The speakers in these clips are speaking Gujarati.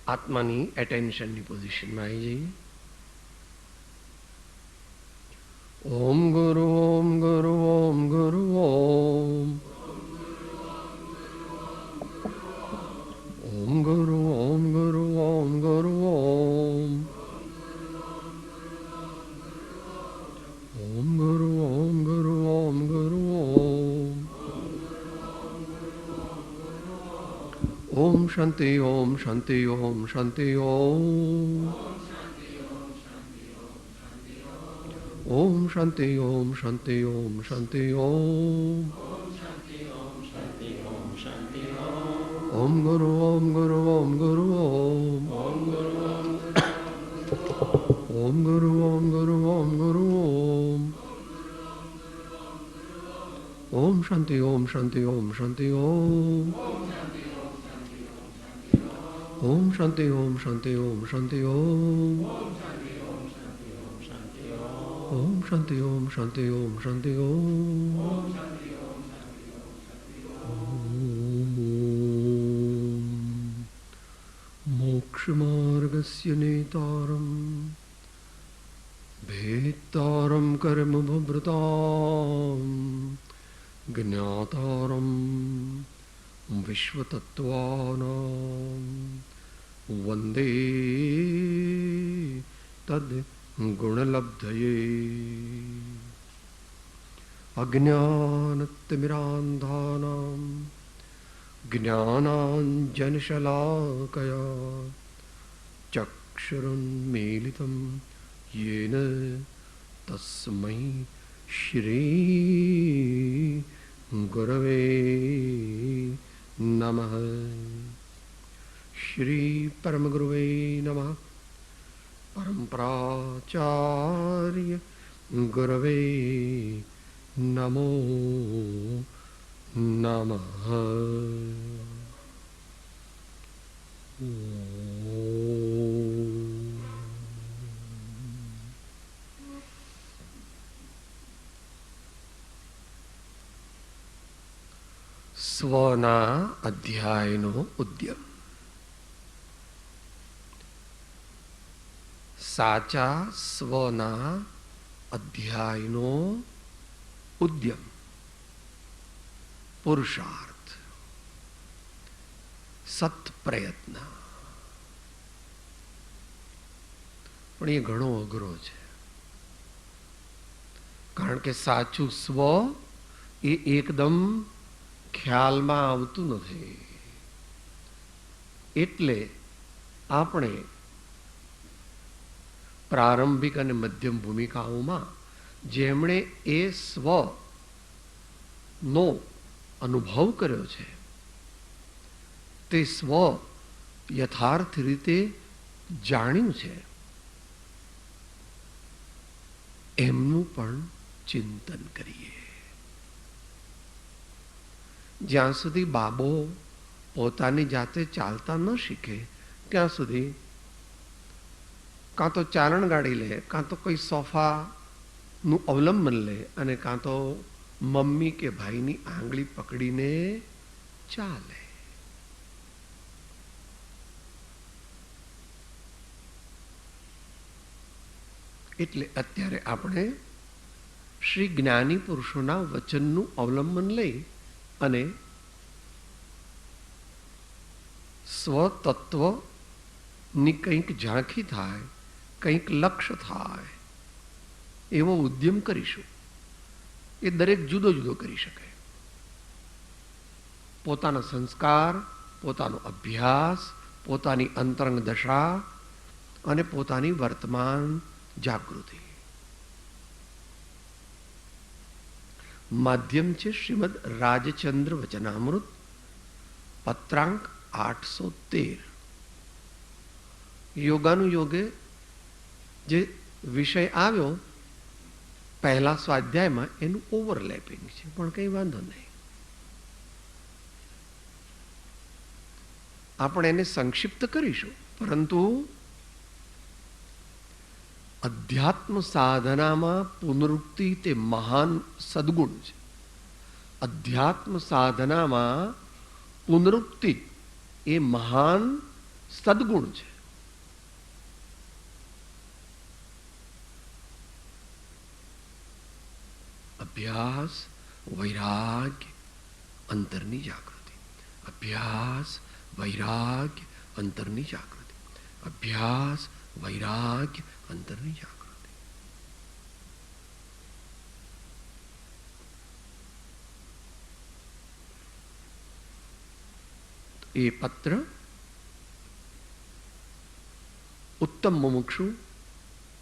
આત્માની એટેન્શનની પોઝિશનમાં આવી જઈએ. ઓમ ગુરુ ઓમ ગુરુ ઓમ ગુરુ ઓમ. ઓમ ગુરુ ઓમ ગુરુ ઓમ ગુરુ ઓમ. ઓમ ગુરુ ઓમ ગુરુ ઓમ ગુરુ ઓમ. ઓમ શાંતિ ઓમ શાંતિ ઓમ શાંતિ ઓમ. ઓમ શાંતિ ઓમ શાંતિ ઓમ શાંતિ ઓમ. ઓમ ગુરુ ઓમ ગુરુ ઓમ ગુરુ ઓમ. ઓમ ગુરુ ઓમ ગુરુ ઓમ ગુરુ ઓમ. ઓમ શાંતિ ઓમ શાંતિ ઓમ શાંતિ ઓમ. ઓમ શાંતિ ઓમ શાંતિ ઓમ શાંતિ ઓમ. ઓમ શાંતિ ઓમ શાંતિ ઓમ શાંતિ ઓમ. મોક્ષમાર્ગસ્ય નેતારમ ભેતારમ કર્મભૃતામ જ્ઞાતારમ વિશ્વતત્વાનામ વંદે તદ ગુણલબ્ધયે. અજ્ઞાનતિમિરાંધાનાં જ્ઞાનાંજનશલાકયા ચક્ષુરુન્મીલિतं येन તસ્મૈ શ્રી ગુરવે નમઃ. શ્રી પરમગુરવે નમઃ. પરમપ્રાચાર્ય ગુરવે નમો નમઃ. સ્વના અધ્યાયનો ઉદ્યમ. સાચા સ્વના અધ્યાયનો ઉદ્યમ, પુરુષાર્થ, સત્પ્રયત્ન. પણ એ ઘણો અઘરો છે, કારણ કે સાચું સ્વ એ એકદમ ખ્યાલમાં આવતું નથી. એટલે આપણે પ્રારંભિક અને મધ્યમ ભૂમિકાઓમાં જેમણે એ સ્વનો અનુભવ કર્યો છે, તે સ્વ યથાર્થ રીતે જાણ્યું છે, એમનું પણ ચિંતન કરીએ. જ્યાં સુધી બાબો પોતાની જાતે ચાલતા ન શીખે ત્યાં સુધી કાં તો ચાલણ ગાડી લે, કાં તો કોઈ સોફાનું અવલંબન લે, અને કાં તો મમ્મી કે ભાઈની આંગળી પકડીને ચાલે. એટલે અત્યારે આપણે શ્રી જ્ઞાની પુરુષોના વચનનું અવલંબન લઈ અને સ્વતત્વની કંઈક ઝાંખી થાય, કંઈક લક્ષ્ય થાય, એવો ઉદ્યમ કરીશું. એ દરેક જુદો જુદો કરી શકે. પોતાના સંસ્કાર, પોતાનો અભ્યાસ, પોતાની અંતરંગ દશા અને પોતાની વર્તમાન જાગૃતિ. માધ્યમ છે શ્રીમદ રાજચંદ્ર વચનામૃત, પત્રાંક 813. યોગાનુયોગે જે વિષય આવ્યો પહેલા સ્વાધ્યાયમાં, એનું ઓવરલેપિંગ છે, પણ કંઈ વાંધો નહીં. આપણે એને સંક્ષિપ્ત કરીશું, પરંતુ અધ્યાત્મ સાધનામાં પુનરુક્તિ તે મહાન સદગુણ છે. અધ્યાત્મ સાધનામાં પુનરુક્તિ એ મહાન સદગુણ છે. અભ્યાસ, વૈરાગ્ય, અંતરની જાગૃતિ. અભ્યાસ, વૈરાગ્ય, અંતરની જાગૃતિ. અભ્યાસ, વૈરાગ્ય, અંતરની જાગૃતિ. એ પત્ર ઉત્તમ મુમુક્ષુ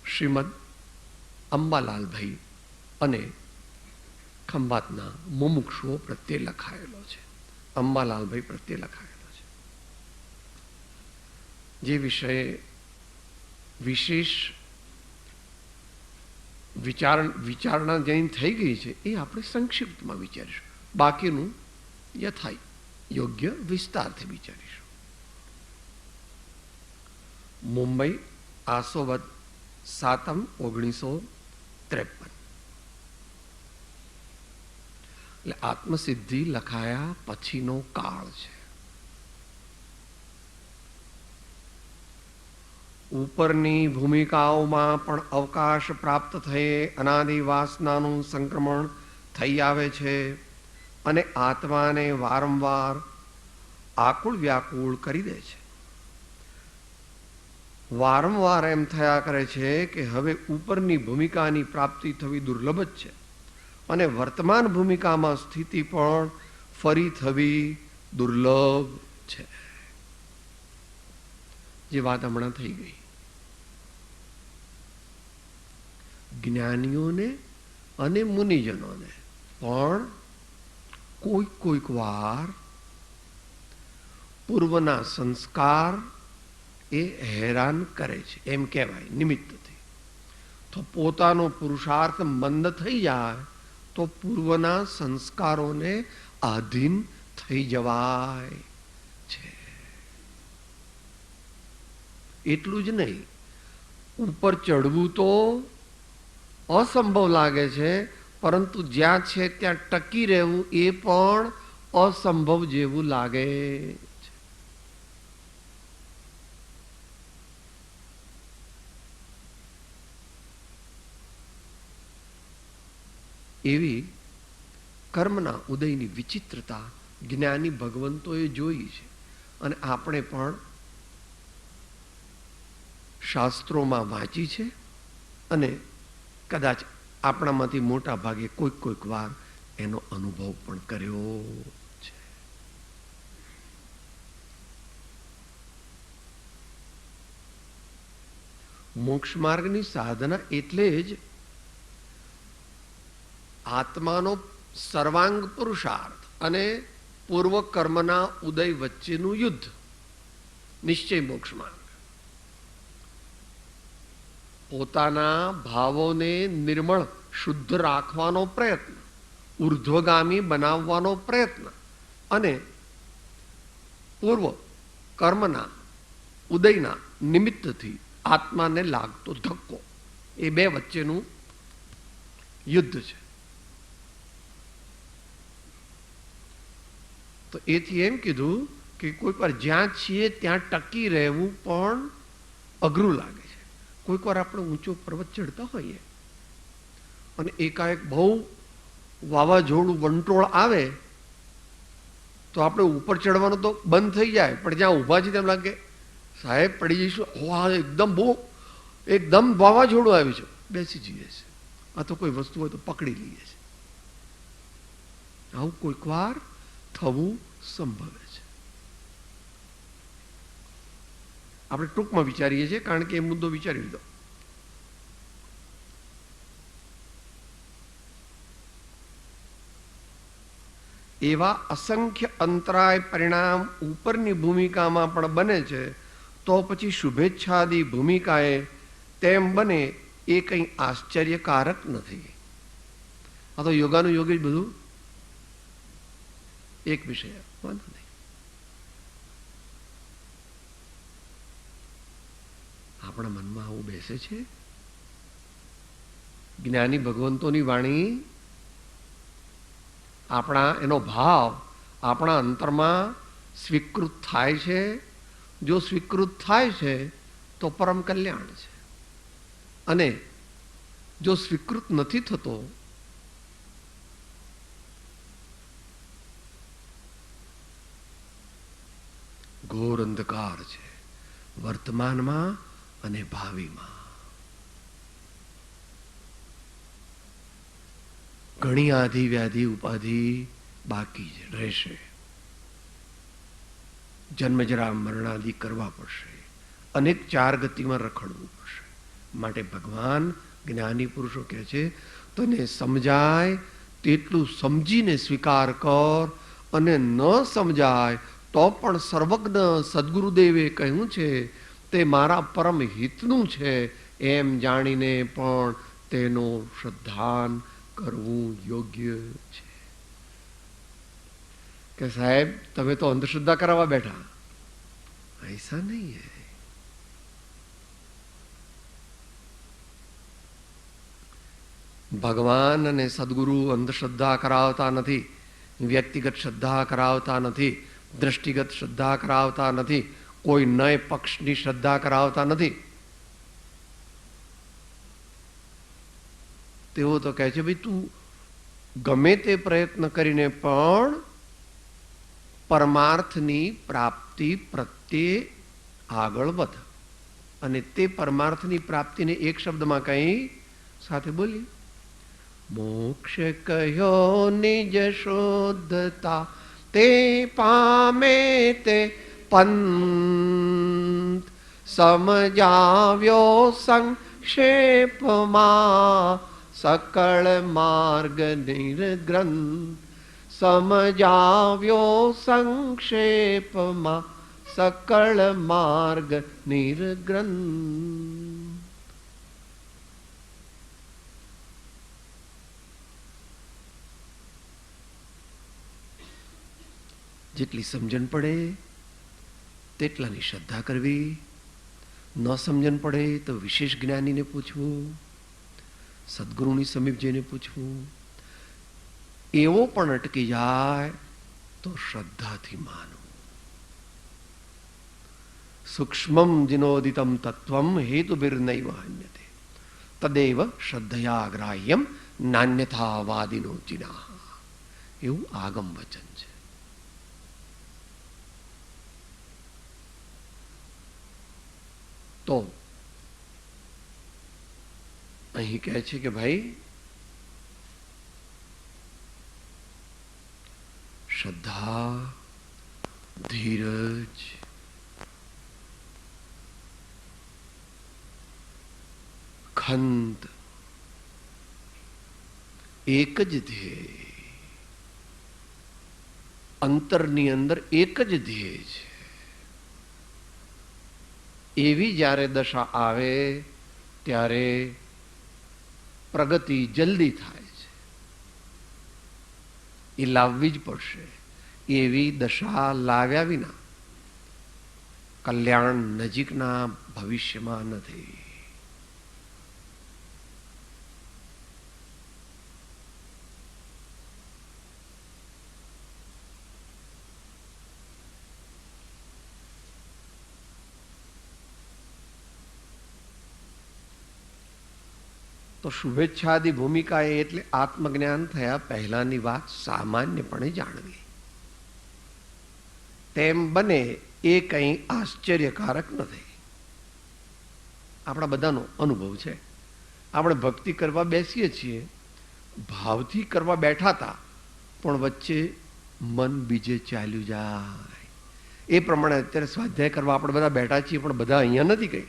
શ્રીમદ અંબાલાલભાઈ અને ખંભાતના મુમુક્ષુઓ પ્રત્યે લખાયેલો છે. અંબાલાલભાઈ પ્રત્યે લખાયેલો છે. જે વિષય વિશેષ વિચારણા જેની થઈ ગઈ છે એ આપણે સંક્ષિપ્તમાં વિચારીશું. બાકીનું યથાય યોગ્ય વિસ્તારથી વિચારીશું. મુંબઈ આસોવદ 7/1953. એટલે આત્મસિદ્ધિ લખાયા પછીનો કાળ છે. ઉપરની ભૂમિકાઓમાં પણ અવકાશ પ્રાપ્ત થયે અનાદિ વાસનાનું સંક્રમણ થઈ આવે છે અને આત્માને વારંવાર આકુળ વ્યાકુળ કરી દે છે. વારંવાર એમ થયા કરે છે કે હવે ઉપરની ભૂમિકાની પ્રાપ્તિ થવી દુર્લભ જ છે અને વર્તમાન ભૂમિકામાં સ્થિતિ પણ ફરી થવી દુર્લભ છે. જે વાત હમણાં થઈ ગઈ. જ્ઞાનીઓને અને મુનિજનોને પણ કોઈક વાર પૂર્વના સંસ્કાર એ હેરાન કરે છે એમ કહેવાય નિમિત્તથી. તો પોતાનો પુરુષાર્થ મંદ થઈ જાય તો પૂર્વના સંસ્કારોને આધીન થઈ જવાય છે. એટલું જ નહીં, ઉપર ચડવું તો અસંભવ લાગે છે, પરંતુ જ્યાં છે ત્યાં ટકી રહેવું એ પણ અસંભવ જેવું લાગે છે. એવી કર્મના ઉદયની વિચિત્રતા જ્ઞાની ભગવંતોએ જોઈ છે અને આપણે પણ શાસ્ત્રોમાં વાંચી છે અને કદાચ આપણામાંથી મોટા ભાગે કોઈક વાર એનો અનુભવ પણ કર્યો છે. મોક્ષ માર્ગની સાધના એટલે જ આત્માનો સર્વાંગ પુરુષાર્થ અને પૂર્વ કર્મના ઉદય વચ્ચેનું યુદ્ધ. નિશ્ચય મોક્ષ માર્ગ. પોતાના ભાવોને નિર્મળ શુદ્ધ રાખવાનો પ્રયત્ન, ઉર્ધ્વગામી બનાવવાનો પ્રયત્ન અને પૂર્વ કર્મના ઉદયના નિમિત્તથી આત્માને લાગતો ધક્કો, એ બે વચ્ચેનું યુદ્ધ છે. તો એથી એમ કીધું કે કોઈક વાર જ્યાં છીએ ત્યાં ટકી રહેવું પણ અઘરું લાગે છે. કોઈક વાર આપણે ઊંચો પર્વત ચડતા હોઈએ અને એકાએક બહુ વાવાઝોડું વંટોળ આવે તો આપણે ઉપર ચડવાનું તો બંધ થઈ જાય, પણ જ્યાં ઊભા છીએ તેમ લાગે સાહેબ પડી જઈશું. એકદમ વાવાઝોડું આવ્યું છે, બેસી જઈએ છે. આ તો કોઈ વસ્તુ હોય તો પકડી લઈએ છે. આવું કોઈક વાર થવું સંભવે છે. આપણે ટૂંકમાં વિચારીએ છીએ કારણ કે એ મુદ્દો વિચારી લીધો. એવા અસંખ્ય અંતરાય પરિણામ ઉપરની ભૂમિકામાં પણ બને છે, તો પછી શુભેચ્છાદી ભૂમિકાએ તેમ બને એ કંઈ આશ્ચર્યકારક નથી. આ તો યોગાનું યોગ જ બધું એક વિષય, વાંધો નહીં. આપણા મનમાં આવું બેસે છે. જ્ઞાની ભગવંતોની વાણી, આપણા એનો ભાવ આપણા અંતરમાં સ્વીકૃત થાય છે, જો સ્વીકૃત થાય છે તો પરમ કલ્યાણ છે, અને જો સ્વીકૃત નથી થતો ઘોર અંધકાર છે વર્તમાનમાં અને ભાવિમાં. ઘણી આધિ વ્યાધિ ઉપાધિ બાકી રહેશે. જન્મજરા મરણાદિ કરવા પડશે, અનેક ચાર ગતિમાં રખડવું પડશે. માટે ભગવાન જ્ઞાની પુરુષો કહે છે તને સમજાય તેટલું સમજીને સ્વીકાર કર, અને ન સમજાય તો પણ સર્વજ્ઞ સદગુરુદેવે કહ્યું છે તે મારા પરમ હિતનું છે એમ જાણીને પણ તેનું શ્રદ્ધાન કરવું યોગ્ય છે. કે સાહેબ તમે તો અંધશ્રદ્ધા કરાવવા બેઠા, ऐसा नहीं है. ભગવાન અને સદગુરુ અંધશ્રદ્ધા કરાવતા નથી, વ્યક્તિગત શ્રદ્ધા કરાવતા નથી, દ્રષ્ટિગત શ્રદ્ધા કરાવતા નથી, કોઈ નય પક્ષની શ્રદ્ધા કરાવતા નથી. તેઓ તો કહે છે ભાઈ તું ગમે તે પ્રયત્ન કરીને પણ પરમાર્થની પ્રાપ્તિ પ્રત્યે આગળ વધ. અને તે પરમાર્થની પ્રાપ્તિને એક શબ્દમાં કઈ સાથે બોલી, મોક્ષ કહ્યો નિજ શુદ્ધતા તે પામે તે પંથ, સમજાવ્યો સંક્ષેપમાં સકળ માર્ગ નિર્ગ્રંથ, સમજાવ્યો સંક્ષેપમાં સકળ માર્ગ નિર્ગ્રંથ. જેટલી સમજણ પડે તેટલાની શ્રદ્ધા કરવી, ન સમજણ પડે તો વિશેષ જ્ઞાનીને પૂછવું, સદગુરુની સમીપ જઈને પૂછવું. એવો પણ અટકી જાય તો શ્રદ્ધાથી માનવું. સૂક્ષ્મમ જીનોદિતમ તત્વમ હેતુભિર્નૈવ હન્યતે તદેવ શ્રદ્ધયા ગ્રાહ્યમ નાન્યથા વાદિનો ચિના. એવું આગમ વચન છે. તો અહીં કહે છે કે ભાઈ શ્રદ્ધા, ધીરજ, ખંત એક જ ધ્યેય, અંતરની અંદર એક જ ધ્યેય છે. એવી જ્યારે દશા આવે ત્યારે પ્રગતિ જલ્દી થાય છે. એ લાવવી જ પડશે. એવી દશા લાવ્યા વિના કલ્યાણ નજીકના ભવિષ્યમાં નથી. તો શુભેચ્છાદી ભૂમિકા એટલે આત્મજ્ઞાન થયા પહેલાની વાત સામાન્યપણે જાણવી. તેમ બને એ કંઈ આશ્ચર્યકારક નથી. આપણા બધાનો અનુભવ છે. આપણે ભક્તિ કરવા બેસીએ છીએ, ભાવથી કરવા બેઠા હતા, પણ વચ્ચે મન બીજે ચાલ્યું જાય. એ પ્રમાણે અત્યારે સ્વાધ્યાય કરવા આપણે બધા બેઠા છીએ, પણ બધા અહીંયા નથી ગઈ.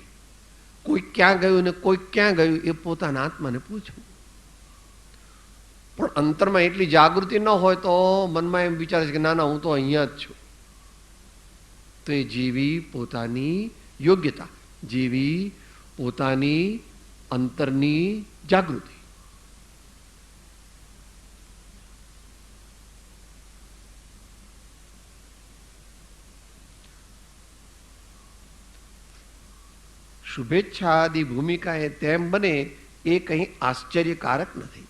કોઈ ક્યાં ગયું ને કોઈ ક્યાં ગયું એ પોતાના આત્માને પૂછવું. પણ અંતરમાં એટલી જાગૃતિ ન હોય તો મનમાં એમ વિચારે છે કે ના ના હું તો અહીંયા જ છું. તો એ જીવી પોતાની યોગ્યતા, જીવી પોતાની અંતરની જાગૃતિ. શુભેચ્છાદી ભૂમિકા એ તેમ બને એ કંઈ આશ્ચર્યકારક નથી.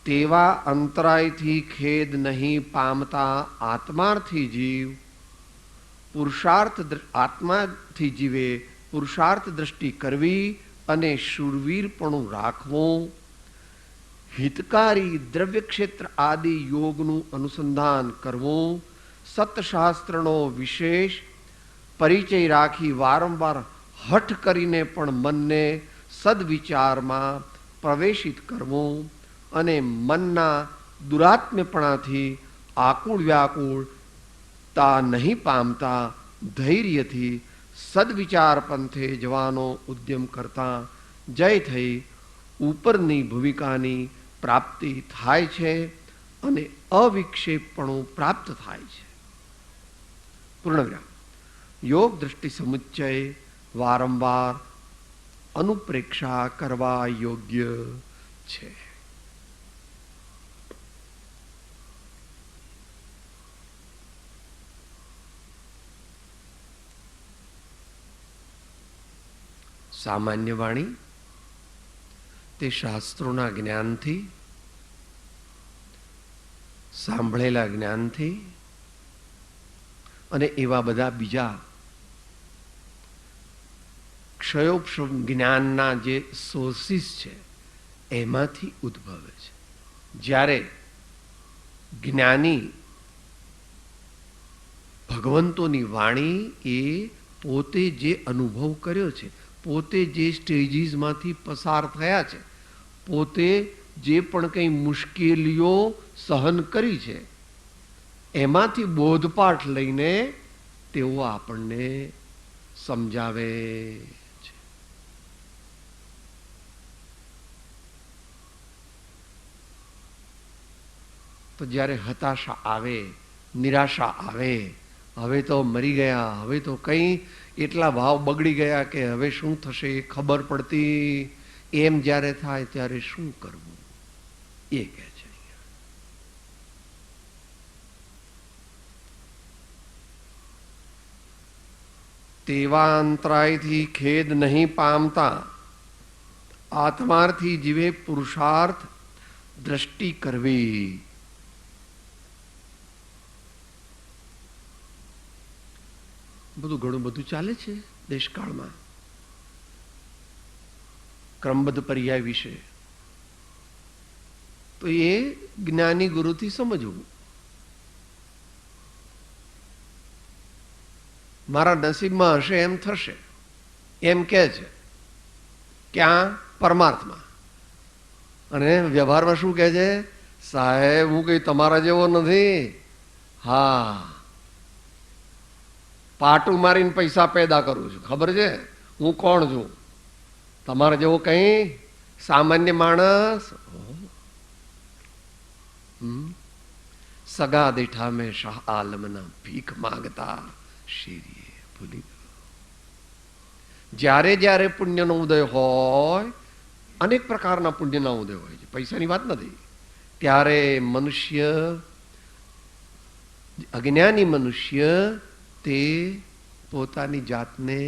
તેવા અંતરાયથી ખેદ નહીં પામતા આત્માર્થી જીવ પુરુષાર્થ આત્માથી જીવે, પુરુષાર્થ દ્રષ્ટિ કરવી અને શૂરવીરપણું રાખવું, હિતકારી દ્રવ્ય ક્ષેત્ર આદિ યોગનું અનુસંધાન કરવું, સતશાસ્ત્રનો વિશેષ પરિચય રાખી વારંવાર હઠ કરીને પણ મનને સદવિચારમાં પ્રવેશિત કરવું અને મનના દુરાત્મ્યપણાથી આકુળ વ્યાકુળતા નહીં પામતા ધૈર્યથી સદવિચાર પંથે જવાનો ઉદ્યમ કરતા જય થઈ ઉપરની ભૂમિકાની પ્રાપ્તિ થાય છે અને અવિક્ષેપપણું પ્રાપ્ત થાય છે. પૂર્ણવિરામ. યોગ દૃષ્ટિ સમુચ્ચય વારંવાર અનુપ્રેક્ષા કરવા યોગ્ય છે. સામાન્ય વાણી તે શાસ્ત્રોના જ્ઞાનથી, સાંભળેલા જ્ઞાનથી અને એવા બધા બીજા ક્ષયોક્ષમ જ્ઞાનના જે સોર્સિસ છે એમાંથી ઉદ્ભવે છે. જ્યારે જ્ઞાની ભગવંતોની વાણી એ પોતે જે અનુભવ કર્યો છે, પોતે જે સ્ટેજીસમાંથી પસાર થયા છે, પોતે જે પણ કંઈ મુશ્કેલીઓ સહન કરી છે એમાંથી બોધપાઠ લઈને તેઓ આપણને સમજાવે છે. તો જ્યારે હતાશા આવે, નિરાશા આવે, હવે તો મરી ગયા, હવે તો કંઈ એટલા ભાવ બગડી ગયા કે હવે શું થશે એ ખબર પડતી, એમ જ્યારે થાય ત્યારે શું કરવું એ કહે છે. તેવા અંતરાયથી ખેદ નહીં પામતા આત્માર્થી જીવે પુરુષાર્થ દ્રષ્ટિ કરવી. બધું ઘણું બધું ચાલે છે દેશકાળમાં ક્રમબદ્ધ પર્યાય વિશે, તો એ જ્ઞાની ગુરુથી સમજવું. મારા નસીબમાં હશે એમ થશે એમ કે છે ક્યાં? પરમાર્થમાં. અને વ્યવહારમાં શું કહે છે? સાહેબ હું કઈ તમારા જેવો નથી, હા પાટું મારીને પૈસા પેદા કરું છું, ખબર છે હું કોણ છું? તમારા જેવો કઈ સામાન્ય માણસ. સગા દેઠા મેં શાહ આલમના ભીખ માંગતા શેરીએ ભૂલી ગયો. જ્યારે જ્યારે પુણ્યનો ઉદય હોય, અનેક પ્રકારના પુણ્યના ઉદય હોય છે, પૈસાની વાત નથી, ત્યારે મનુષ્ય, અજ્ઞાની મનુષ્ય તે પોતાની જાતને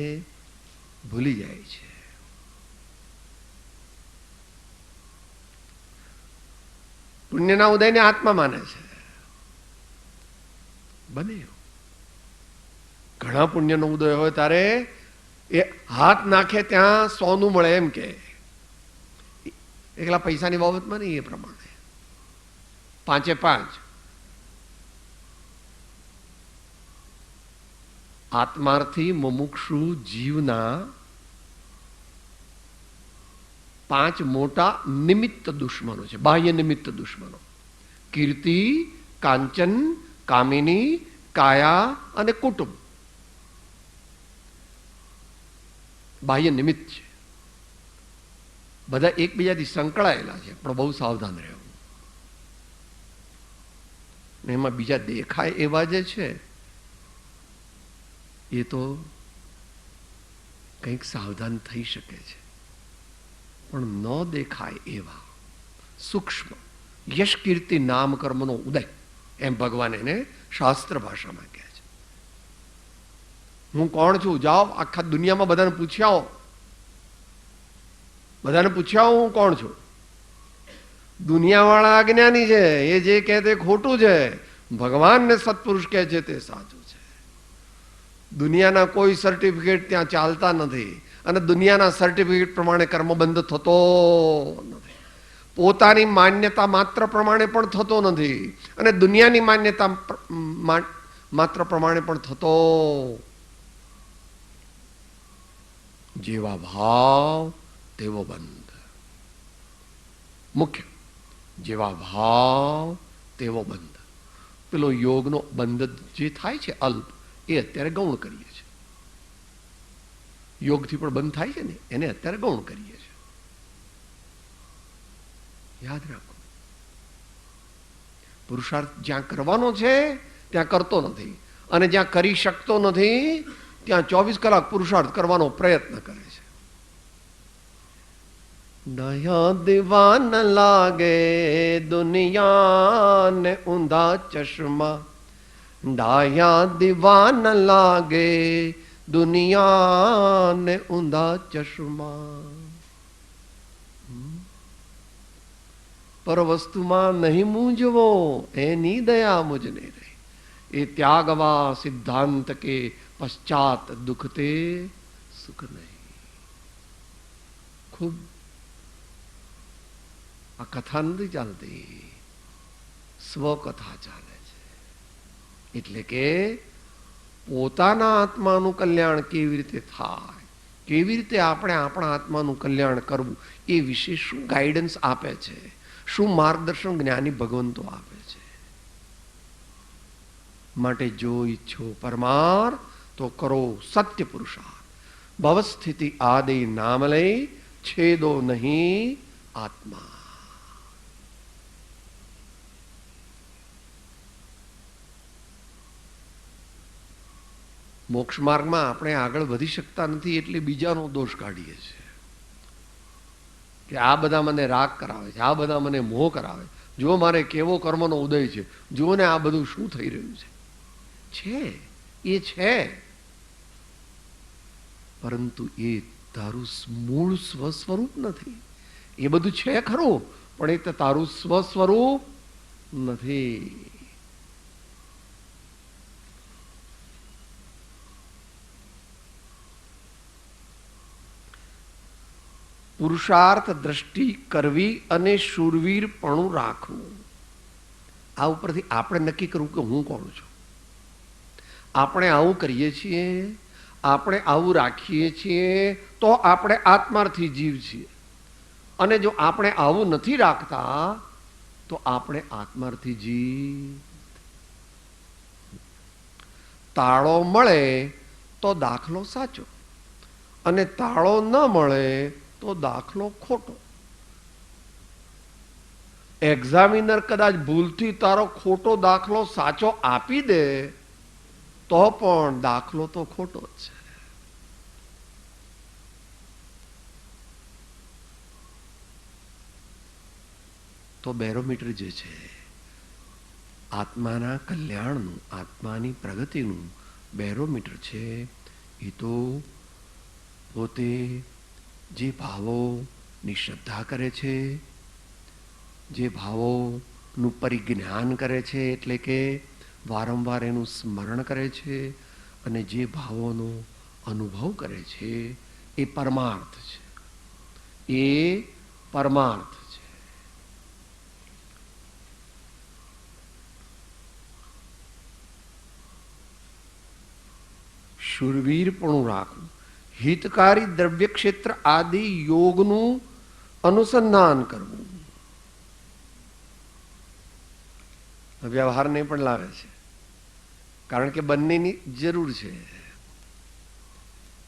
ભૂલી જાય છે. પુણ્યના ઉદયને આત્મા માને છે. બને ઘણા પુણ્યનો ઉદય હોય ત્યારે એ હાથ નાખે ત્યાં સોનું મળે એમ કે, એકલા પૈસાની બાબતમાં નહીં, એ પ્રમાણે પાંચે પાંચ આત્માર્થી મુમુક્ષુ જીવના પાંચ મોટા નિમિત્ત દુશ્મનો છે, બાહ્ય નિમિત્ત દુશ્મનો: કીર્તિ, કાંચન, કામિની, કાયા અને કુટુંબ. બાહ્ય નિમિત્ત છે, બધા એકબીજાથી સંકળાયેલા છે, પણ બહુ સાવધાન રહેવું. એમાં બીજા દેખાય એવા જે છે એ તો કંઈક સાવધાન થઈ શકે છે, પણ ન દેખાય એવા સૂક્ષ્મ યશ કીર્તિ નામ કર્મનો ઉદય, એમ ભગવાન એને શાસ્ત્ર ભાષામાં કહે છે. હું કોણ છું? જાઓ આખા દુનિયામાં બધાને પૂછ્યા, હું કોણ છું? દુનિયાવાળા અજ્ઞાની છે, એ જે કહે તે ખોટું છે, ભગવાનને સત્પુરુષ કહે છે તે સાચું છે. દુનિયાના કોઈ સર્ટિફિકેટ ત્યાં ચાલતા નથી અને દુનિયાના સર્ટિફિકેટ પ્રમાણે કર્મબંધ થતો નથી. પોતાની માન્યતા માત્ર પ્રમાણે પણ થતો નથી અને દુનિયાની માન્યતા માત્ર પ્રમાણે પણ થતો. જેવા ભાવ તેવો બંધ. મુખ્ય જેવા ભાવ તેવો બંધ. પેલો યોગનો બંધ જે થાય છે અલ્પ, એ અત્યારે ગૌણ કરીએ છીએ. યોગથી પણ બંધ થાય છે ને, એને અત્યારે ગૌણ કરીએ છીએ. યાદ રાખો, પુરુષાર્થ જ્યાં કરવાનો છે ત્યાં કરતો નથી, અને જ્યાં કરી શકતો નથી ત્યાં 24 કલાક પુરુષાર્થ કરવાનો પ્રયત્ન કરે છે. ડાયા દીવાન લાગે દુનિયાને ઊંધા ચશ્મા, ડાયા દીવાન લાગે દુનિયાને ઊંધા ચશ્મા. પર વસ્તુમાં નહીં મૂંઝવો, એની દયા મુજને રહી. એ ત્યાગવા સિદ્ધાંત કે પશ્ચાત દુખતે સુખ નહીં. ખૂબ આ કથા નથી ચાલતી, સ્વકથા ચાલે છે. એટલે કે પોતાના આત્માનું કલ્યાણ કેવી રીતે થાય, કેવી રીતે આપણે આપણા આત્માનું કલ્યાણ કરવું, એ વિશે શું ગાઈડન્સ આપે છે, શું માર્ગદર્શન જ્ઞાની ભગવંતો આપે છે. માટે જો ઈચ્છો પરમાર તો કરો સત્ય પુરુષાર્થ. ભવસ્થિતિ આદિ નામ લઈ છેદો નહીં આત્મા. મોક્ષ માર્ગમાં આપણે આગળ વધી શકતા નથી એટલે બીજાનો દોષ કાઢીએ છીએ કે આ બધા મને રાગ કરાવે છે, આ બધા મને મોહ કરાવે, જો મારે કેવો કર્મનો ઉદય છે, જુઓ ને આ બધું શું થઈ રહ્યું છે. એ છે, પરંતુ એ તારું મૂળ સ્વસ્વરૂપ નથી. એ બધું છે ખરું, પણ એ તો તારું સ્વસ્વરૂપ નથી. પુરુષાર્થ દ્રષ્ટિ કરવી અને શૂરવીરપણું રાખવું. આ ઉપરથી આપણે નક્કી કરવું કે હું કોણ છું. આપણે આવું કરીએ છીએ, આપણે આવું રાખીએ છીએ તો આપણે આત્માર્થી જીવ છીએ, અને જો આપણે આવું નથી રાખતા તો આપણે આત્માર્થી જીવ. તાળો મળે તો દાખલો સાચો, અને તાળો ન મળે તો દાખલો ખોટો. એક્ઝામિનર કદાચ ભૂલથી તારો ખોટો દાખલો સાચો આપી દે તો પણ દાખલો તો ખોટો જ છે. તો બેરોમીટર જે છે આત્માના કલ્યાણનું, આત્માની પ્રગતિનું બેરોમીટર છે, એ તો પોતે જે ભાવોની શ્રદ્ધા કરે છે, જે ભાવોનું પરિજ્ઞાન કરે છે, એટલે કે વારંવાર એનું સ્મરણ કરે છે, અને જે ભાવોનો અનુભવ કરે છે, એ પરમાર્થ છે. એ પરમાર્થ છે. શૂરવીરપણું રાખવું, હિતકારી દ્રવ્ય ક્ષેત્ર આદિ યોગનું અનુસંધાન કરવું. વ્યવહારને પણ લાવે છે, કારણ કે બંનેની જરૂર છે.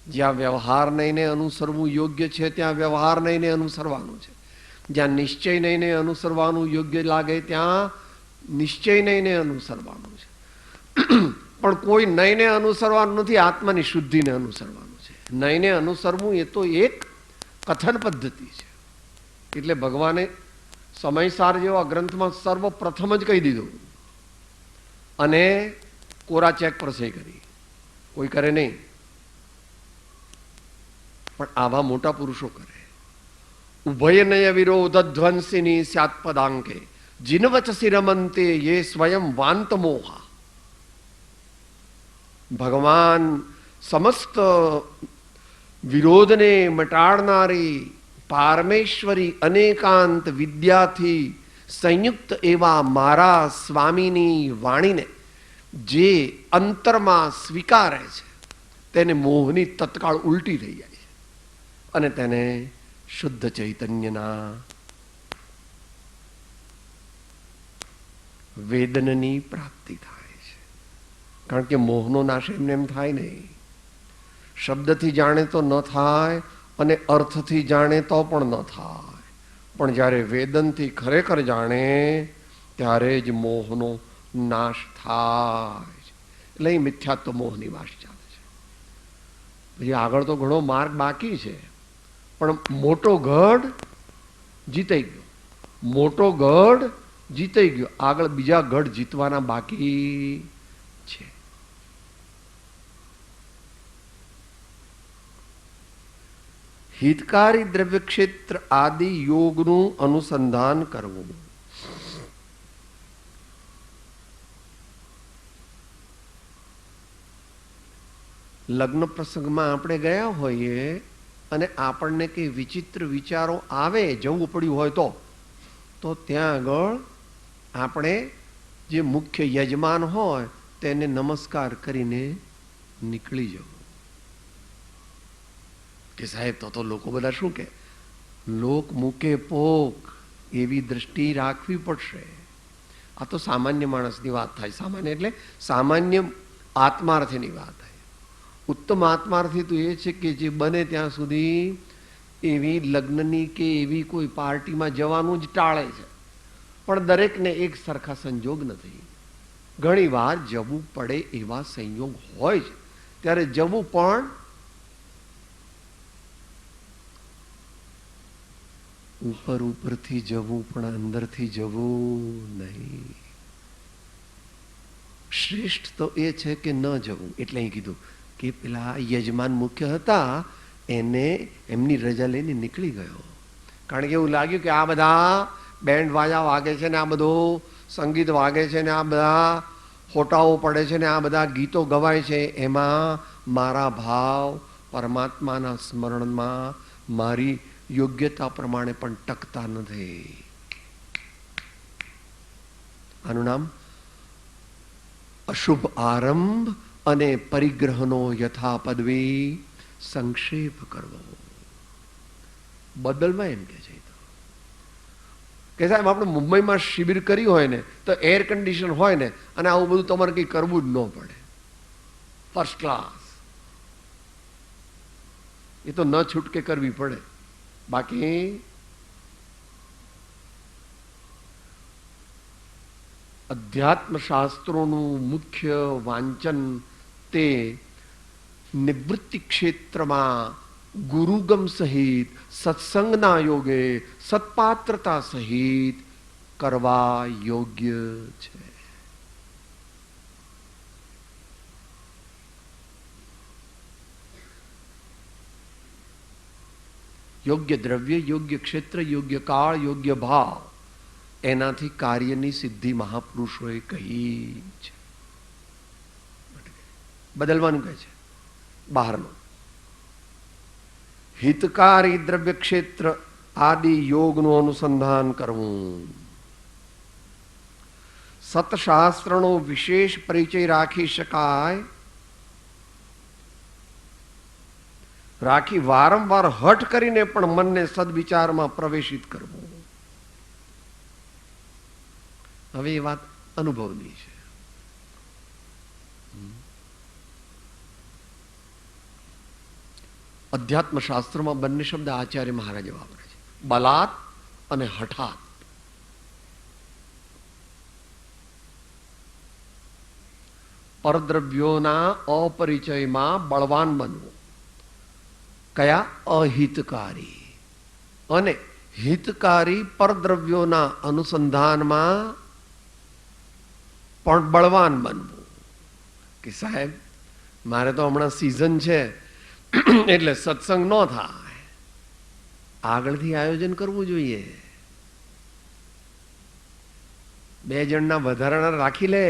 જ્યાં વ્યવહાર નહીંને અનુસરવું યોગ્ય છે ત્યાં વ્યવહાર નહીંને અનુસરવાનું છે. જ્યાં નિશ્ચય નહીંને અનુસરવાનું યોગ્ય લાગે ત્યાં નિશ્ચય નહીંને અનુસરવાનું છે. પણ કોઈ નહીંને અનુસરવાનું નથી, આત્માની શુદ્ધિને અનુસરવાનું છે. નહીંને અનુસરવું એ તો એક કથન પદ્ધતિ છે. એટલે ભગવાને સમયસાર જેવા ગ્રંથમાં સર્વપ્રથમ જ કહી દીધું, અને કોરા ચેક પર સહી કરી. કોઈ કરે નહીં, પણ આવા મોટા પુરુષો કરે. ઉભયનય વિરોધ ધ્વંસિની સ્યાત્પદાંકે જીનવચસી રમંતે યે સ્વયં વાંત મોહા. ભગવાન સમસ્ત વિરોધને મટાડનારી પારમેશ્વરી અનેકાંત વિદ્યાથી સંયુક્ત એવા મારા સ્વામીની વાણીને જે અંતરમાં સ્વીકારે છે તેને મોહની તત્કાળ ઉલટી થઈ જાય છે અને તેને શુદ્ધ ચૈતન્યના વેદનની પ્રાપ્તિ થાય છે. કારણ કે મોહનો નાશ એમને એમ થાય નહીં. શબ્દથી જાણે તો ન થાય અને અર્થથી જાણે તો પણ ન થાય, પણ જ્યારે વેદનથી ખરેખર જાણે ત્યારે જ મોહનો નાશ થાય છે. એટલે એ મિથ્યાત્વ મોહની વાત ચાલે છે. પછી આગળ તો ઘણો માર્ગ બાકી છે, પણ મોટો ગઢ જીતાઈ ગયો. મોટો ગઢ જીતાઈ ગયો. આગળ બીજા ગઢ જીતવાના બાકી છે. હિતકારી દ્રવ્ય ક્ષેત્ર આદિ યોગનું અનુસંધાન કરવું. લગ્ન પ્રસંગમાં આપણે ગયા હોઈએ અને આપણને કઈ વિચિત્ર વિચારો આવે, જવું પડ્યું હોય તો ત્યાં આગળ આપણે જે મુખ્ય યજમાન હોય તેને નમસ્કાર કરીને નીકળી જવું. કે સાહેબ તો લોકો બધા શું કે લોક મૂકે પોક, એવી દ્રષ્ટિ રાખવી પડશે. આ તો સામાન્ય માણસની વાત થાય. સામાન્ય એટલે સામાન્ય આત્માર્થીની વાત થાય. ઉત્તમ આત્માર્થી તો એ છે કે જે બને ત્યાં સુધી એવી લગ્નની કે એવી કોઈ પાર્ટીમાં જવાનું જ ટાળે છે. પણ દરેકને એક સરખા સંજોગ નથી. ઘણી વાર જવું પડે એવા સંયોગ હોય છે, ત્યારે જવું પણ ઉપર ઉપરથી જવું, પણ અંદરથી જવું નહીં. શ્રેષ્ઠ તો એ છે કે ન જવું. એટલે અહીં કીધું કે પેલા યજમાન મુખ્ય હતા એને એમની રજા લઈને નીકળી ગયો. કારણ કે એવું લાગ્યું કે આ બધા બેન્ડ વાજા વાગે છે ને આ બધું સંગીત વાગે છે ને આ બધા ફોટાઓ પડે છે ને આ બધા ગીતો ગવાય છે, એમાં મારા ભાવ પરમાત્માના સ્મરણમાં મારી યોગ્યતા પ્રમાણે પણ ટકતા નથી. આનું નામ અશુભ આરંભ અને પરિગ્રહનો યથા પદવી સંક્ષેપ કરવો. બદલમાં એમ કે છે કે સાહેબ આપણે મુંબઈમાં શિબિર કરી હોય ને તો એર કન્ડિશન હોય ને અને આવું બધું તમારે કંઈ કરવું જ ન પડે. First class. એ તો ન છૂટકે કરવી પડે. બાકી અધ્યાત્મ શાસ્ત્રોનું મુખ્ય વાંચન તે નિવૃત્તિ ક્ષેત્રમાં ગુરુગમ સહિત સત્સંગના યોગે સત્પાત્રતા સહિત કરવા યોગ્ય છે. યોગ્ય દ્રવ્ય, યોગ્ય ક્ષેત્ર, યોગ્ય કાળ, યોગ્ય ભાવ, એનાથી કાર્યની સિદ્ધિ મહાપુરુષોએ કહી છે. બદલવાનું કહે છે બહારનું. હિતકારી દ્રવ્ય ક્ષેત્ર આદિ યોગનું અનુસંધાન કરવું. સતશાસ્ત્રનો વિશેષ પરિચય રાખી શકાય, રાખી વારંવાર હઠ કરીને પણ મનને સદવિચારમાં પ્રવેશિત કરવું. હવે એ વાત અનુભવની છે. અધ્યાત્મ શાસ્ત્રમાં બંને શબ્દ આચાર્ય મહારાજે વાપરે છે, બલાત અને હઠાત. પરદ્રવ્યોના અપરિચયમાં બળવાન બનવું. કયા? અહિતકારી. અને હિતકારી પરદ્રવ્યોના અનુસંધાનમાં પણ બળવાન બનવું. કે સાહેબ મારે તો હમણાં સિઝન છે એટલે સત્સંગ ન થાય, આગળથી આયોજન કરવું જોઈએ. 2 જણના વધારાના રાખી લે.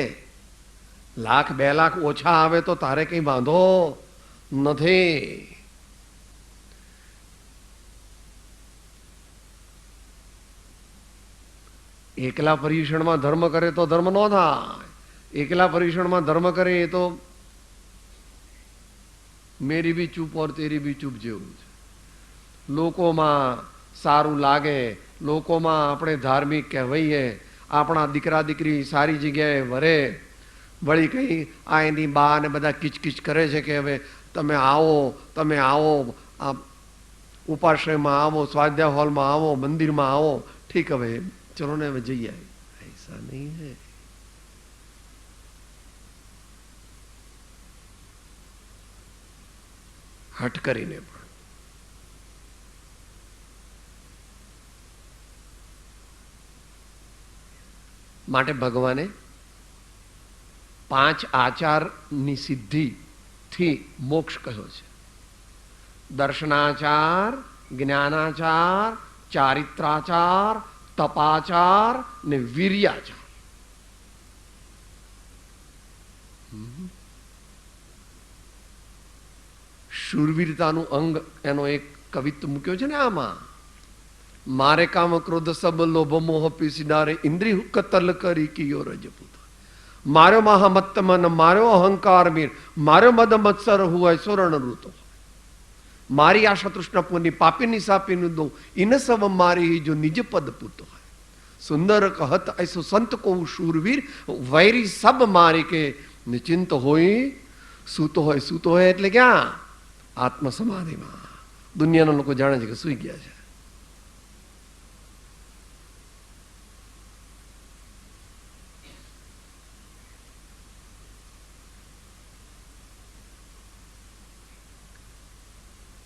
1,00,000 2,00,000 ઓછા આવે તો તારે કઈ વાંધો નથી. એકલા પર્યુષણમાં ધર્મ કરે તો ધર્મ ન થાય. એકલા પર્યુષણમાં ધર્મ કરે એ તો મેરી બી ચૂપ ઓર તેરી બી ચૂપ જેવું છે. લોકોમાં સારું લાગે, લોકોમાં આપણે ધાર્મિક કહેવાઈએ, આપણા દીકરા દીકરી સારી જગ્યાએ વરે, વળી કઈ આ એની બા ને બધા કિચકિચ કરે છે કે હવે તમે આવો આ ઉપાશ્રયમાં આવો, સ્વાધ્યાય હોલમાં આવો, મંદિરમાં આવો. ઠીક, હવે ચલો ને હવે જઈએ. ऐसा नहीं है. હઠ કરીને પણ માટે ભગવાને 5 આચારની સિદ્ધિથી મોક્ષ કહ્યો છે. દર્શનાચાર, જ્ઞાનાચાર, ચારિત્રાચાર, તપાચાર ને વીર્યાચાર. શૂરવીરતાનું અંગ એનો એક કવિત્વ મૂક્યો છે ને આમાં. મારે કામ ક્રોધ સબ લોભ મોહ પીસીનારે ઇન્દ્રિય કતલ કરી કિયો રજપૂત. માર્યો મહામત્ત મન, માર્યો અહંકાર મીર, માર્યો મદ મત્સર હુઆ સુવર્ણ ઋતો. મારી આશા તૃષ્ણા પૂર્ણી પાપીની સાપીનું દો ઇન સબ મારી જો નિજ પદ પૂતો હોય. સુંદર કહત ऐसो संत को शूरवीर वैरी सब मारी के निचिंत હોય. સૂતો હોય એટલે ક્યાં? આત્મ સમાધિમાં. દુનિયાના લોકો જાણે છે કે સૂઈ ગયા છે.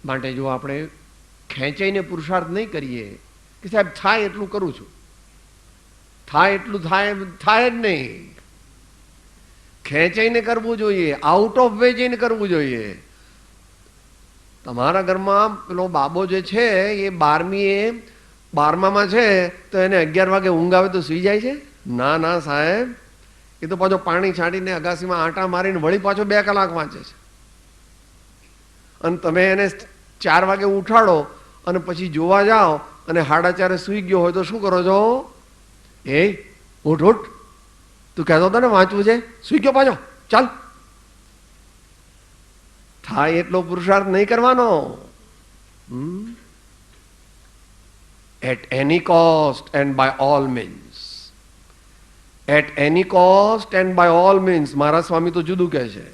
માટે જો આપણે ખેંચાઈને પુરુષાર્થ નહીં કરીએ કે સાહેબ થાય એટલું કરું છું, થાય એટલું થાય જ નહીં. ખેંચાઈને કરવું જોઈએ, આઉટ ઓફ વે જઈને કરવું જોઈએ. તમારા ઘરમાં પેલો બાબો જે છે એ 12માં છે તો એને 11 વાગે ઊંઘ આવે તો સૂઈ જાય છે? ના સાહેબ, એ તો પાછો પાણી છાંટીને અગાસીમાં આંટા મારીને વળી પાછો 2 કલાક વાંચે છે. અને તમે એને 4 વાગે ઉઠાડો અને પછી જોવા જાઓ અને 4:30 સૂઈ ગયો હોય તો શું કરો છો? એ ઉઠ, તું કહેતો હતો ને વાંચવું છે, સૂઈ ગયો પાછો, ચાલ. થાય એટલો પુરુષાર્થ નહીં કરવાનો. At any cost and by all means. At any cost and by all means. મારા સ્વામી તો જુદું કહે છે.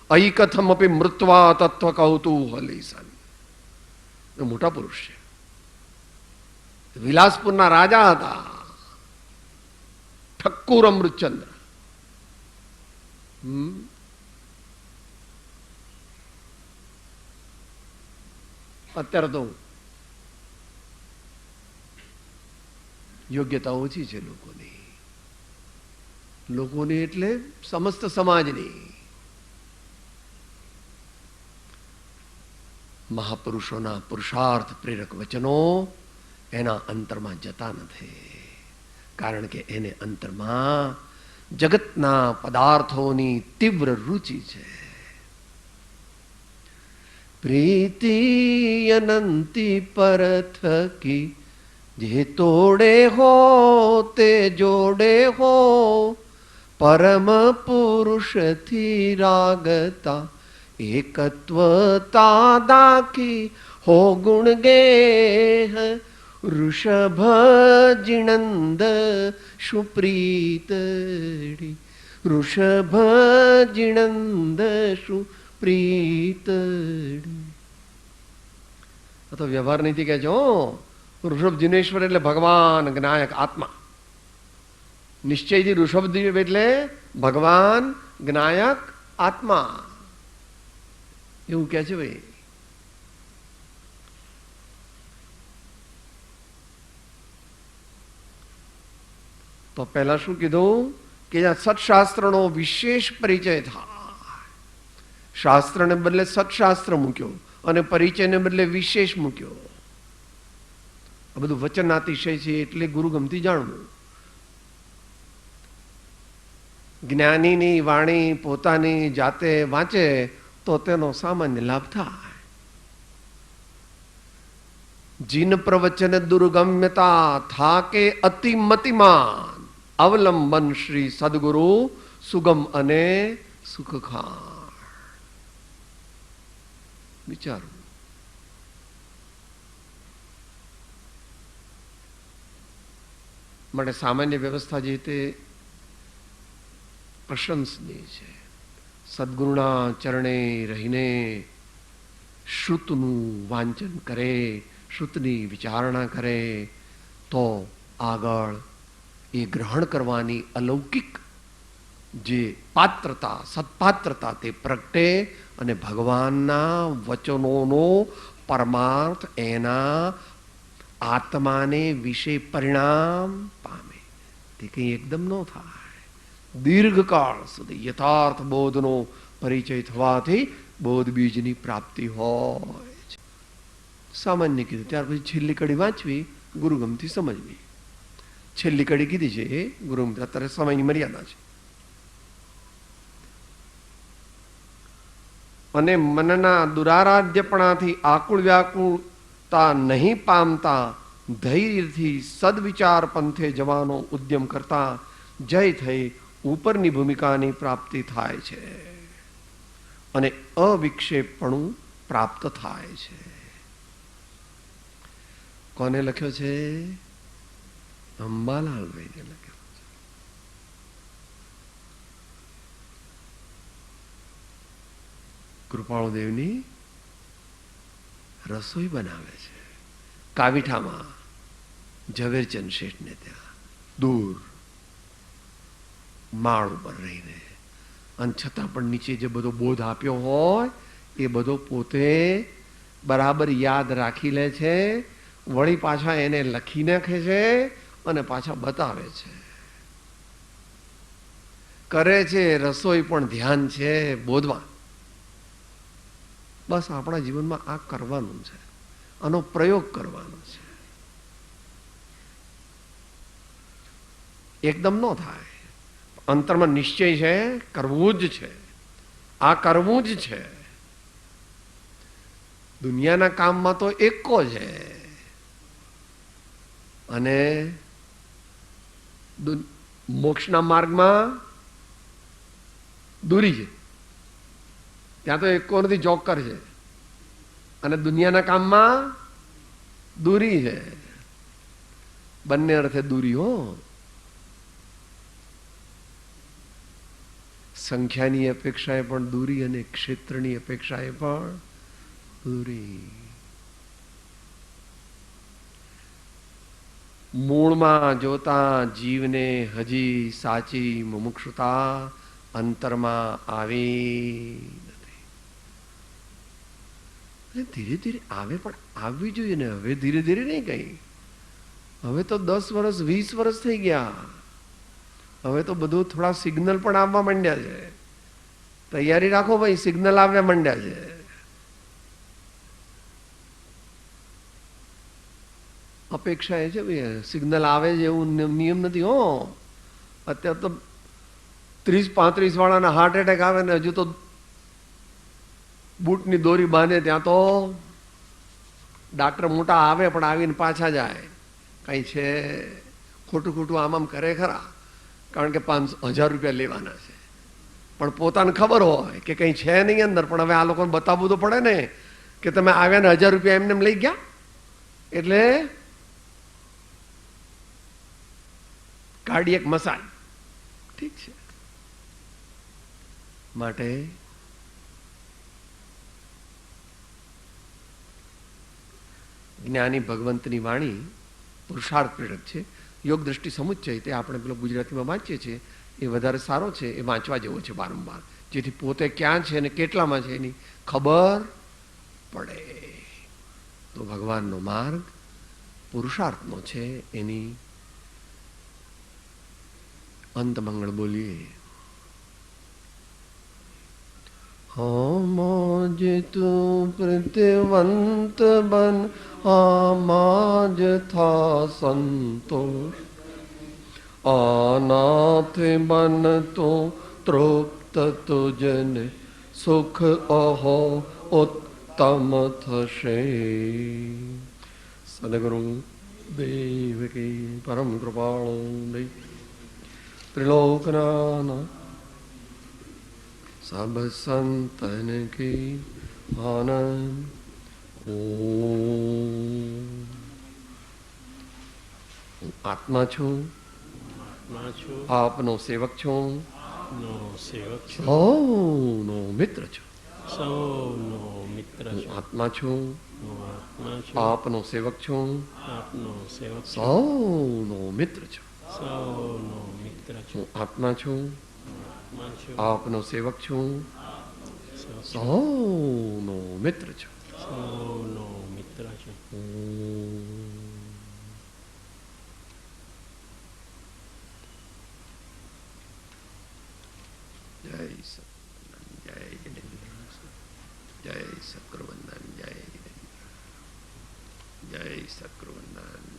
અયકથમ અપી મૃત્વા તત્વ કૌતૂહલીસન. મોટા પુરુષ છે. વિલાસપુરના રાજા હતા, ઠક્કુર અમૃતચંદ્ર. અત્યારે તો યોગ્યતા ઓછી છે લોકોની એટલે સમસ્ત સમાજની. મહાપુરુષોના પુરુષાર્થ પ્રેરક વચનો એના અંતરમાં જતા નથી, કારણ કે એને અંતરમાં જગતના પદાર્થોની તીવ્ર રુચિ છે. પ્રીતિ અનંતી પરથ કી જે તોડે હો તે જોડે હો, પરમ પુરુષથી રાગતા એકત્વતા દાખી હો ગુણ ગેહ. ઋષભ જીણંદ સુપ્રીતડી, ઋષભ જીણંદ સુપ્રીતડી. આ તો વ્યવહાર નીતિ કહે છે. ઋષભ જીનેશ્વર એટલે ભગવાન જ્ઞાયક આત્મા. નિશ્ચયથી ઋષભ એટલે ભગવાન જ્ઞાયક આત્મા એવું કે છે ભાઈ. તો પહેલા શું કીધું કે સત્શાસ્ત્રનો વિશેષ પરિચય થાય. શાસ્ત્રને બદલે સત્શાસ્ત્ર મૂક્યો અને પરિચયને બદલે વિશેષ મૂક્યો. આ બધું વચનાતિશય છે એટલે ગુરુગમથી જાણવું. જ્ઞાનીની વાણી પોતાની જાતે વાંચે તો તેનો સામાન્ય લાભ થાય. જીન પ્રવચન દુર્ગમ્યતા થાકે અતિમતિમાન, અવલંબન શ્રી સદગુરુ સુગમ અને સુખખાણ. વિચારો. માટે સામાન્ય વ્યવસ્થા જે તે પ્રશંસનીય છે. સદગુરુના ચરણે રહીને શ્રુતનું વાંચન કરે, શ્રુતની વિચારણા કરે તો આગળ એ ગ્રહણ કરવાની અલૌકિક જે પાત્રતા, સત્પાત્રતા તે પ્રગટે અને ભગવાનના વચનોનો પરમાર્થ એના આત્માને વિશે પરિણામ પામે. તે કંઈ એકદમ ન થાય. દીર્ઘકાળ સુધી યથાર્થ બોધનો પરિચય થવાથી બોધ બીજની પ્રાપ્તિ હોય છે. સામાન્ય કીધું. ત્યાર પછી છેલ્લી કડી વાંચવી, ગુરુગમથી સમજવી. છેલ્લી કડી કીધી છે એ ગુરુગમથી. અત્યારે સમયની મર્યાદા છે. અને મનના દુરારાધ્યપણાથી આકુળ વ્યાકુળતા નહીં પામતા ધૈર્યથી સદવિચાર પંથે જવાનો ઉદ્યમ કરતા જય થઈ ઉપરની ભૂમિકાની પ્રાપ્તિ થાય છે અને અવિક્ષેપણું પ્રાપ્ત થાય છે. કોને લખ્યો છે? અંબાલાલભાઈને લખ્યો છે. કૃપાળુદેવની રસોઈ બનાવે છે કાવીઠામાં, ઝવેરચંદ શેઠને ત્યાં દૂર માળ ઉપર રહીને. અને છતાં પણ નીચે જે બધો બોધ આપ્યો હોય એ બધો પોતે બરાબર યાદ રાખી લે છે, વળી પાછા એને લખી નાખે છે અને પાછા બતાવે છે, કરે છે. રસોઈ પણ ધ્યાન છે બોધમાં. બસ આપણા જીવનમાં આ કરવાનું છે, આનો પ્રયોગ કરવાનો છે. એકદમ ન થાય. અંતરમાં નિશ્ચય છે, કરવું જ છે, આ કરવું જ છે. દુનિયાના કામમાં તો એકો છે અને મોક્ષના માર્ગમાં દૂરી છે. ત્યાં તો એકો નથી, જોકર છે. અને દુનિયાના કામમાં દૂરી છે. બંને અર્થે દૂરી હો. સંખ્યાની અપેક્ષાએ પણ દૂરી અને ક્ષેત્રની અપેક્ષાએ પણ દૂરી. મૂળમાં જોતા જીવને હજી સાચી મુમુક્ષુતા અંતરમાં આવી નથી. ધીરે ધીરે આવે, પણ આવવી જોઈએ ને. હવે ધીરે ધીરે નહીં કઈ. હવે તો 10 વર્ષ 20 વર્ષ થઈ ગયા. હવે તો બધું થોડા સિગ્નલ પણ આવવા માંડ્યા છે. તૈયારી રાખો ભાઈ, સિગ્નલ આવવા માંડ્યા છે. અપેક્ષા એ છે ભાઈ, સિગ્નલ આવે છે એવું નિયમ નથી હો. અત્યારે તો 30-35 વાળાના હાર્ટ એટેક આવે ને હજુ તો બૂટની દોરી બાંધે ત્યાં તો ડાક્ટર મોટા આવે પણ આવીને પાછા જાય. કઈ છે ખોટું ખોટું આમ કરે ખરા, કારણ કે 5,000 રૂપિયા લેવાના છે. પણ પોતાને ખબર હોય કે કંઈ છે નહીં અંદર, પણ હવે આ લોકોને બતાવવું તો પડે ને કે તમે આવ્યા ને 1,000 રૂપિયા એમને લઈ ગયા. એટલે કાર્ડિયક મસાજ. ઠીક છે. માટે જ્ઞાની ભગવંતની વાણી પુરુષાર્થ પ્રેરક છે. યોગ દ્રષ્ટિ સમુચ્ચય તે આપણે પેલો ગુજરાતીમાં વાંચીએ છીએ એ વધારે સારો છે. એ વાંચવા જેવો છે વારંવાર, જેથી પોતે ક્યાં છે અને કેટલામાં છે એની ખબર પડે. તો ભગવાનનો માર્ગ પુરુષાર્થનો છે. એની અંત મંગળ બોલીએ. હમ જે તું પ્રત્યવંત બન, આમાં જ થા સંતોષ. અનાથ બન તો તૃપ્ત તુજને સુખ અહો ઉત્તમ થશે. સદગુરુ દેવકી પરમ કૃપાળુ ત્રિલોકના સબ સંતન કી આનંદ. હું આત્મા છું, આપનો સેવક છું, સૌનો મિત્ર છું. હું આત્મા છું, આપનો સેવક છું, સૌનો મિત્ર છું. હું આત્મા છું, આપનો સેવક છું, સૌનો મિત્ર છું. જય સત્ગુરુવંદન, જય જિનેન્દ્ર, જય સત્ગુરુવંદન, જય જિનેન્દ્ર, જય સત્ગુરુવંદન.